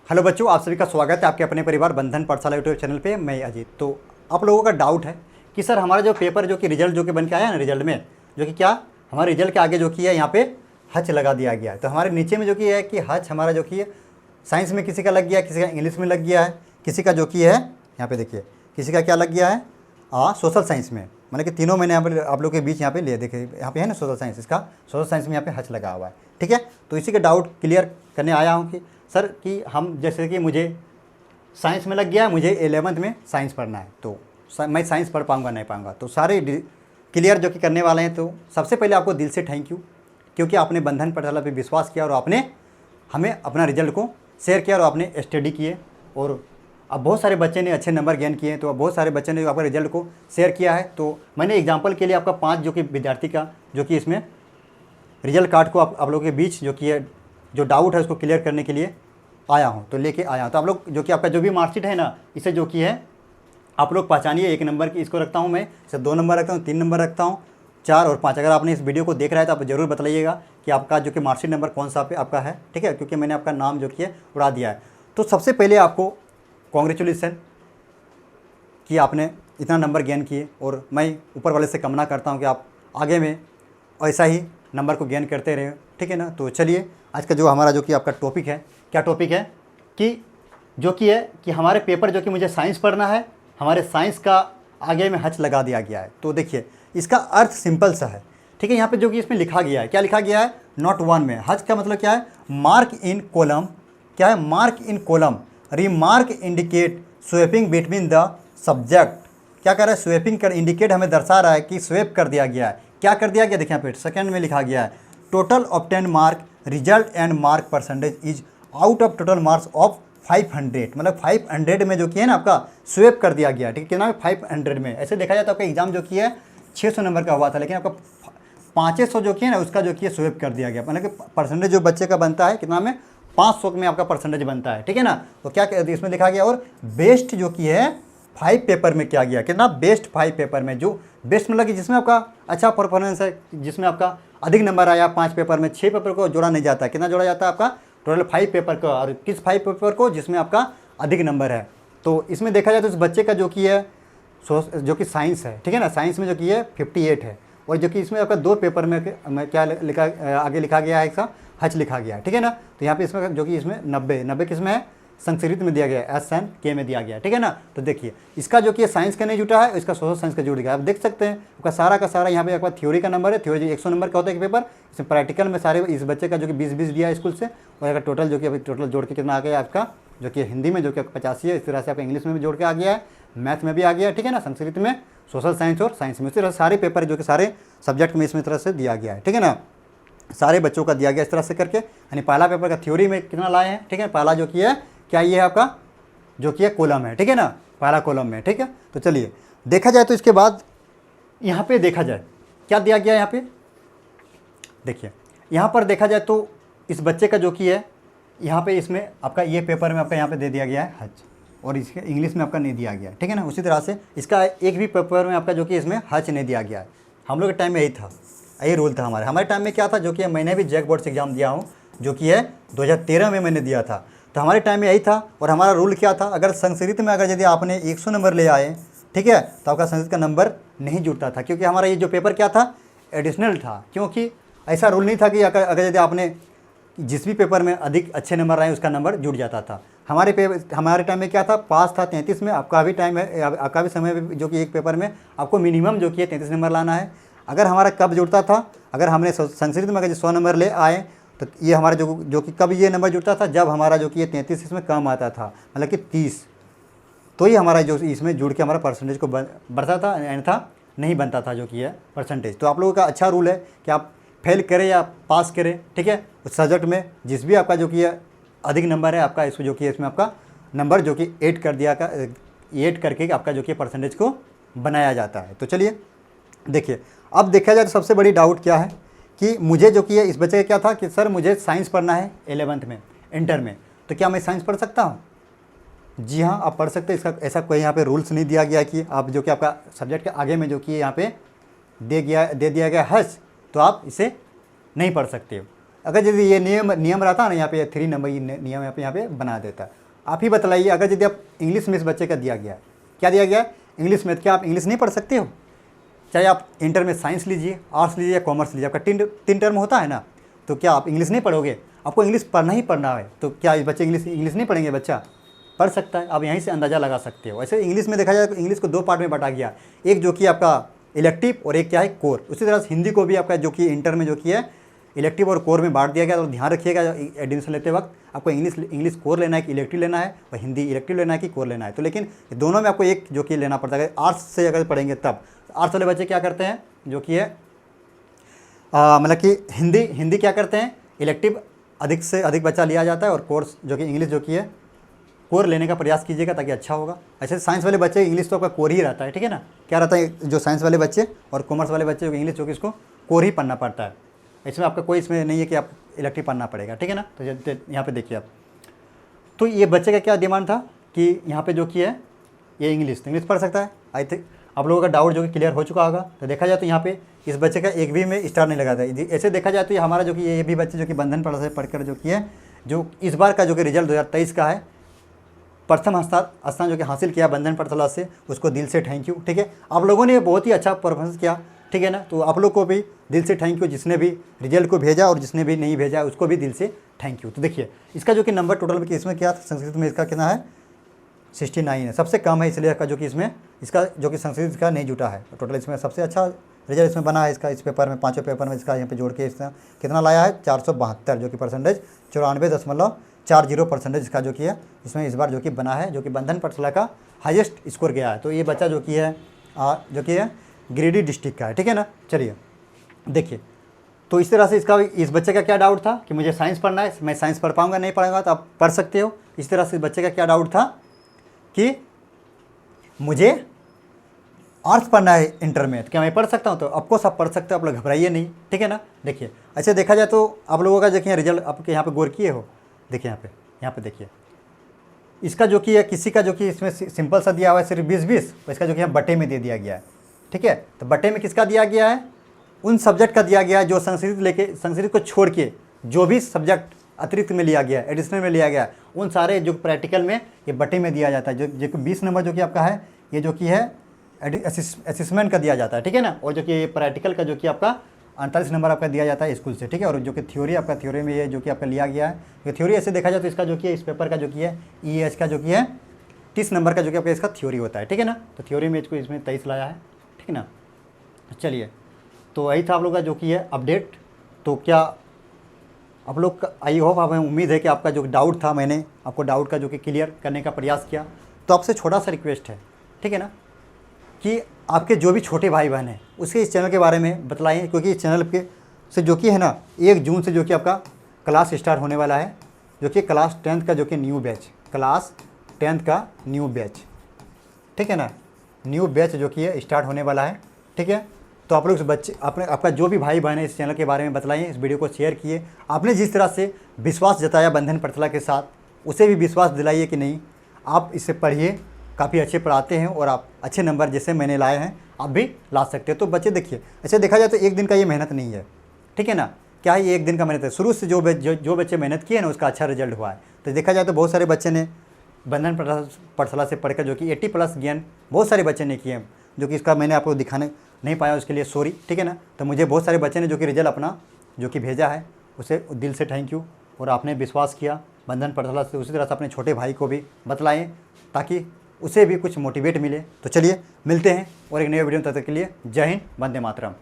Hello बच्चों, आप सभी का स्वागत है आपके अपने परिवार बंधन पाठशाला यूट्यूब चैनल पे। मैं अजीत। तो आप लोगों का डाउट है कि सर हमारा जो पेपर जो कि रिजल्ट जो कि बन के आया ना, रिजल्ट में जो कि क्या हमारे रिजल्ट के आगे जो कि है यहाँ पे हच लगा दिया गया है। तो हमारे नीचे में जो कि है कि हच हमारा जो कि है साइंस में किसी का लग गया है, किसी का इंग्लिश में लग गया है, किसी का जो कि है यहाँ पे देखिए किसी का क्या लग गया है सोशल साइंस में। मतलब कि तीनों मैंने यहाँ पर आप लोग के बीच यहाँ पे ले देखिए, यहाँ पे है ना सोशल साइंस, इसका सोशल साइंस में यहाँ पे हच लगा हुआ है। ठीक है, तो इसी का डाउट क्लियर करने आया हूँ कि सर कि हम जैसे कि मुझे साइंस में लग गया है, मुझे 11th में साइंस पढ़ना है, तो मैं साइंस पढ़ पाऊँगा नहीं पाऊँगा, तो सारे क्लियर जो कि करने वाले हैं। तो सबसे पहले आपको दिल से थैंक यू, क्योंकि आपने बंधन पाठशाला पे विश्वास किया और आपने हमें अपना रिजल्ट को शेयर किया और आपने स्टडी किए। और अब बहुत सारे बच्चे ने अच्छे नंबर गेन किए, तो अब बहुत सारे बच्चे ने जो आपका रिजल्ट को शेयर किया है। तो मैंने एग्जाम्पल के लिए आपका 5 जो कि विद्यार्थी का जो कि इसमें रिजल्ट कार्ड को आप लोगों के बीच जो कि है जो डाउट है उसको क्लियर करने के लिए आया हूँ, तो लेके आया हूँ। तो आप लोग जो कि आपका जो भी मार्कशीट है ना, इसे जो कि है आप लोग पहचानिए। 1 नंबर की इसको रखता हूँ मैं, इसे 2 नंबर रखता हूँ, 3 नंबर रखता हूँ, 4 और 5। अगर आपने इस वीडियो को देख रहा है तो आप ज़रूर बताइएगा कि आपका जो कि मार्कशीट नंबर कौन सा पे आपका है। ठीक है, क्योंकि मैंने आपका नाम जो कि है उड़ा दिया है। तो सबसे पहले आपको कॉन्ग्रेचुलेसन कि आपने इतना नंबर गेन किए, और मैं ऊपर वाले से कामना करता हूँ कि आप आगे में ऐसा ही नंबर को गेन करते रहे। ठीक है ना। तो चलिए आज का जो हमारा जो कि आपका टॉपिक है, क्या टॉपिक है कि जो कि है कि हमारे पेपर जो कि मुझे साइंस पढ़ना है, हमारे साइंस का आगे में हच लगा दिया गया है। तो देखिए इसका अर्थ सिंपल सा है। ठीक है, यहाँ पे जो कि इसमें लिखा गया है, क्या लिखा गया है, नोट 1 में हच का मतलब क्या है, मार्क इन कॉलम। क्या है, mark in column, remark indicate swapping between the subject. क्या कर रहा है, स्वेपिंग कर इंडिकेट हमें दर्शा रहा है कि स्वेप कर दिया गया है। क्या कर दिया गया, देखिए यहाँ पे सेकंड में लिखा गया है, total obtain mark result and mark percentage is out of total marks of 500। मतलब 500 में जो कि है ना आपका स्वेप कर दिया गया। ठीक है, कितना में, 500 में। ऐसे देखा जाए तो आपका एग्जाम जो कि है 600 नंबर का हुआ था, लेकिन आपका 500 जो कि है ना उसका जो कि स्वेप कर दिया गया। मतलब कि परसेंटेज जो बच्चे का बनता है कितना में, 500 में आपका परसेंटेज बनता है। ठीक है ना। तो क्या इसमें लिखा गया, और बेस्ट जो कि है 5 पेपर में क्या गया, कितना, बेस्ट 5 पेपर में। जो बेस्ट मतलब कि जिसमें आपका अच्छा परफॉर्मेंस है, जिसमें आपका अधिक नंबर आया 5 पेपर में। 6 पेपर को जोड़ा नहीं जाता है, कितना जोड़ा जाता है आपका, टोटल 5 पेपर का। और किस 5 पेपर को, जिसमें आपका अधिक नंबर है। तो इसमें देखा जाए तो इस बच्चे का जो कि है जो कि साइंस है, ठीक है ना, साइंस में जो कि है 58 है। और जो कि इसमें आपका 2 पेपर में क्या लिखा आगे लिखा गया है, इसका हच लिखा गया है। ठीक है ना। तो यहाँ पे इसमें जो कि इसमें 90 किसमें है, संस्कृत में दिया गया है, SN में दिया गया है। ठीक है ना। तो देखिए इसका जो कि साइंस का नहीं जुटा है, इसका सोशल साइंस का जुड़ गया। आप देख सकते हैं आपका सारा का सारा यहाँ पे आपका थ्योरी का नंबर है। थ्योरी 100 नंबर का होता है पेपर, इसमें प्रैक्टिकल में सारे इस बच्चे का जो कि 20-20 दिया है स्कूल से। और अगर टोटल जो कि अभी टोटल जोड़ के कितना आ गया आपका, जो कि हिंदी में जो कि 85 है, इस तरह से आपका इंग्लिश में भी जोड़ के आ गया है, मैथ में भी आ गया है। ठीक है ना, संस्कृत में, सोशल साइंस और साइंस में, इस तरह सारे पेपर जो कि सारे सब्जेक्ट में इसमें तरह से दिया गया है। ठीक है ना, सारे बच्चों का दिया गया इस तरह से करके। यानी पहला पेपर का थ्योरी में कितना लाए हैं। ठीक है, पहला जो कि है क्या, ये है आपका जो कि है कॉलम है। ठीक है ना, पहला कॉलम में। ठीक है, तो चलिए देखा जाए तो इसके बाद यहाँ पे देखा जाए क्या दिया गया है। यहाँ पे देखिए, यहाँ पर देखा जाए तो इस बच्चे का जो कि है यहाँ पे इसमें आपका ये पेपर में आपका यहाँ पे दे दिया गया है हज, और इसके इंग्लिश में आपका नहीं दिया गया है। ठीक है ना। उसी तरह से इसका एक भी पेपर में आपका जो कि इसमें हज नहीं दिया गया है। हम लोग के टाइम में यही था, यही रूल था हमारे टाइम में। क्या था, जो कि मैंने भी जैक बोर्ड से एग्जाम दिया हूँ, जो कि है 2013 में मैंने दिया था। तो हमारे टाइम में यही था। और हमारा रूल क्या था, अगर संस्कृत में अगर यदि आपने 100 नंबर ले आए, ठीक है, तो आपका संस्कृत का नंबर नहीं जुड़ता था, क्योंकि हमारा ये जो पेपर क्या था, एडिशनल था। क्योंकि ऐसा रूल नहीं था कि अगर यदि आपने जिस भी पेपर में अधिक अच्छे नंबर आए उसका नंबर जुड़ जाता था। हमारे टाइम में क्या था, पास था 33 में। आपका भी टाइम है, आपका भी समय है जो कि एक पेपर में आपको मिनिमम जो कि है 33 नंबर लाना है। अगर हमारा कब जुड़ता था, अगर हमने संस्कृत में अगर 100 नंबर ले आए, तो ये हमारा जो कि कब ये नंबर जुड़ता था, जब हमारा जो कि ये 33 इसमें कम आता था, मतलब कि 30, तो ये हमारा जो इसमें जुड़ के हमारा परसेंटेज को बढ़ता था, अन्यथा नहीं बनता था जो कि है परसेंटेज। तो आप लोगों का अच्छा रूल है कि आप फेल करें या पास करें। ठीक है, उस सब्जेक्ट में जिस भी आपका जो कि है अधिक नंबर है आपका, इसमें जो कि इसमें आपका नंबर जो कि ऐड करके आपका जो कि परसेंटेज को बनाया जाता है। तो चलिए देखिए, अब देखा जाए तो सबसे बड़ी डाउट क्या है कि मुझे जो कि है इस बच्चे का क्या था कि सर मुझे साइंस पढ़ना है 11th में, इंटर में, तो क्या मैं साइंस पढ़ सकता हूँ। जी हाँ, आप पढ़ सकते हैं। इसका ऐसा कोई यहाँ पे रूल्स नहीं दिया गया कि आप जो कि आपका सब्जेक्ट के आगे में जो कि यहाँ पे दे दिया गया हज, तो आप इसे नहीं पढ़ सकते हो। अगर यदि ये नियम रहता है ना, यहाँ पे 3 नंबर ये नियम यहाँ पे बना देता। आप ही बतलाइए, अगर यदि आप इंग्लिश में इस बच्चे का दिया गया है, क्या दिया गया है इंग्लिश में, क्या आप इंग्लिश नहीं पढ़ सकते हो? चाहे आप इंटर में साइंस लीजिए, आर्ट्स लीजिए या कॉमर्स लीजिए, आपका 3 टर्म होता है ना, तो क्या आप इंग्लिश नहीं पढ़ोगे? आपको इंग्लिश पढ़ना ही पढ़ना है, तो क्या इस बच्चे इंग्लिश नहीं पढ़ेंगे? बच्चा पढ़ सकता है, आप यहीं से अंदाज़ा लगा सकते हो। वैसे इंग्लिश में देखा जाए तो इंग्लिश को 2 पार्ट में बांटा गया, एक जो कि आपका इलेक्टिव और एक क्या है कोर। उसी तरह से हिंदी को भी आपका जो कि इंटर में जो कि है इलेक्टिव और कोर में बांट दिया गया। तो ध्यान रखिएगा एडमिशन लेते वक्त आपको इंग्लिश कोर लेना है कि इलेक्टिव लेना है, और हिंदी इलेक्टिव लेना है कि कोर लेना है। तो लेकिन दोनों में आपको एक जो कि लेना पड़ता है। आर्ट्स से अगर पढ़ेंगे तब आर्ट्स वाले बच्चे क्या करते हैं, जो कि है मतलब कि हिंदी क्या करते हैं, इलेक्टिव अधिक से अधिक बच्चा लिया जाता है, और कोर्स जो कि इंग्लिश जो कि है कोर लेने का प्रयास कीजिएगा ताकि अच्छा होगा। ऐसे साइंस वाले बच्चे इंग्लिश तो आपका कोर ही रहता है, ठीक है ना। क्या रहता है, जो साइंस वाले बच्चे और कॉमर्स वाले बच्चे जो इंग्लिश जो कि इसको कोर ही पढ़ना पड़ता है। इसमें आपका कोई इसमें नहीं है कि आप इलेक्टिव पढ़ना पड़ेगा, ठीक है ना। तो यहाँ पे देखिए आप, तो ये बच्चे का क्या डिमांड था कि यहाँ पे जो कि है ये इंग्लिश पढ़ सकता है। आई थिंक आप लोगों का डाउट जो कि क्लियर हो चुका होगा। तो देखा जाए तो यहाँ पे इस बच्चे का एक भी में स्टार नहीं लगा था। ऐसे देखा जाए तो ये हमारा जो कि ये भी बच्चे जो कि बंधन पाठशाला से पढ़कर जो कि है जो इस बार का जो कि रिजल्ट 2023 का है प्रथम स्थान जो कि हासिल किया बंधन पाठशाला से, उसको दिल से थैंक यू, ठीक है। आप लोगों ने बहुत ही अच्छा परफॉर्मेंस किया, ठीक है ना। तो आप लोग को भी दिल से थैंक यू, जिसने भी रिजल्ट को भेजा और जिसने भी नहीं भेजा उसको भी दिल से थैंक यू। तो देखिए इसका जो कि नंबर टोटल में इसमें क्या संस्कृत में इसका कितना है 69 है, सबसे कम है, इसलिए का जो कि इसमें इसका जो कि संस्कृत का नहीं जुटा है। टोटल इसमें सबसे अच्छा रिजल्ट इसमें बना है इसका, इस पेपर में 5 पेपर में इसका यहाँ पे जोड़ के इसका कितना लाया है 472, जो कि परसेंटेज 94.40% इसका जो कि है इसमें इस बार जो कि बना है, जो कि बंधन पाठशाला का हाईएस्ट स्कोर गया है। तो ये बच्चा जो कि है गिरिडीह डिस्ट्रिक्ट का है, ठीक है ना। चलिए देखिए, तो इस तरह से इस बच्चे का क्या डाउट था कि मुझे साइंस पढ़ना है, मैं साइंस पढ़ पाऊंगा नहीं पढ़ूंगा, तो आप पढ़ सकते हो। इस तरह से इस बच्चे का क्या डाउट था कि मुझे आर्ट्स पढ़ना है इंटर में, तो क्या मैं पढ़ सकता हूँ? तो ऑफकोर्स आप पढ़ सकते हो, आप लोग घबराइए नहीं, ठीक है ना। देखिए ऐसे देखा जाए तो आप लोगों का देखिए रिजल्ट आपके यहाँ पे गौर किए हो, देखिए यहाँ पे देखिए इसका जो कि है किसी का जो कि इसमें सिंपल सा दिया हुआ है सिर्फ 20-20, तो इसका जो कि यहाँ बटे में दे दिया गया है, ठीक है। तो बटे में किसका दिया गया है, उन सब्जेक्ट का दिया गया है जो संस्कृत को छोड़ के जो भी सब्जेक्ट अतिरिक्त में लिया गया, एडिशनल में लिया गया, उन सारे जो प्रैक्टिकल में ये बटे में दिया जाता है। जो 20 नंबर जो कि आपका है ये जो कि है असिस्मेंट का दिया जाता है, ठीक है ना। और जो कि प्रैक्टिकल का जो कि आपका 48 नंबर आपका दिया जाता है स्कूल से, ठीक है। और जो कि थ्योरी आपका थ्योरी में ये जो कि आपका लिया गया है, तो थ्योरी ऐसे देखा जाए तो इसका जो कि इस पेपर का जो कि है EH का जो कि है 30 नंबर का जो कि आपका इसका थ्योरी होता है, ठीक है ना। तो थ्योरी में इसको इसमें 23 लाया है, ठीक है ना। चलिए तो वही था आप लोग का जो कि है अपडेट। तो क्या आप लोग का आई होप हमें उम्मीद है कि आपका जो डाउट था मैंने आपको डाउट का जो कि क्लियर करने का प्रयास किया। तो आपसे छोटा सा रिक्वेस्ट है, ठीक है ना, कि आपके जो भी छोटे भाई बहन हैं उसके इस चैनल के बारे में बतलाएं, क्योंकि इस चैनल के से जो कि है ना 1 जून से जो कि आपका क्लास स्टार्ट होने वाला है, जो कि क्लास 10th का जो कि न्यू बैच, क्लास 10th का न्यू बैच, ठीक है ना, न्यू बैच जो कि है स्टार्ट होने वाला है, ठीक है। तो आप लोग बच्चे आपका जो भी भाई बहन है इस चैनल के बारे में बतलाइए, इस वीडियो को शेयर किए। आपने जिस तरह से विश्वास जताया बंधन पाठशाला के साथ, उसे भी विश्वास दिलाइए कि नहीं आप इसे पढ़िए, काफ़ी अच्छे पढ़ाते हैं और आप अच्छे नंबर जैसे मैंने लाए हैं आप भी ला सकते हो। तो बच्चे देखिए ऐसे देखा जाए तो एक दिन का ये मेहनत नहीं है, ठीक है ना। क्या है ये एक दिन का मेहनत है, शुरू से जो बच्चे मेहनत किए ना उसका अच्छा रिजल्ट हुआ है। तो देखा जाए तो बहुत सारे बच्चे ने बंधन पाठशाला से पढ़कर जो कि 80+ ज्ञान बहुत सारे बच्चे ने किए हैं, जो कि इसका मैंने आपको दिखाने नहीं पाया, उसके लिए सॉरी, ठीक है ना। तो मुझे बहुत सारे बच्चे ने जो कि रिजल्ट अपना जो कि भेजा है उसे दिल से थैंक यू। और आपने विश्वास किया बंधन पाठशाला से, उसी तरह से अपने छोटे भाई को भी बतलाएं ताकि उसे भी कुछ मोटिवेट मिले। तो चलिए मिलते हैं और एक नए वीडियो में, तब तक के लिए जय हिंद, वंदे मातरम।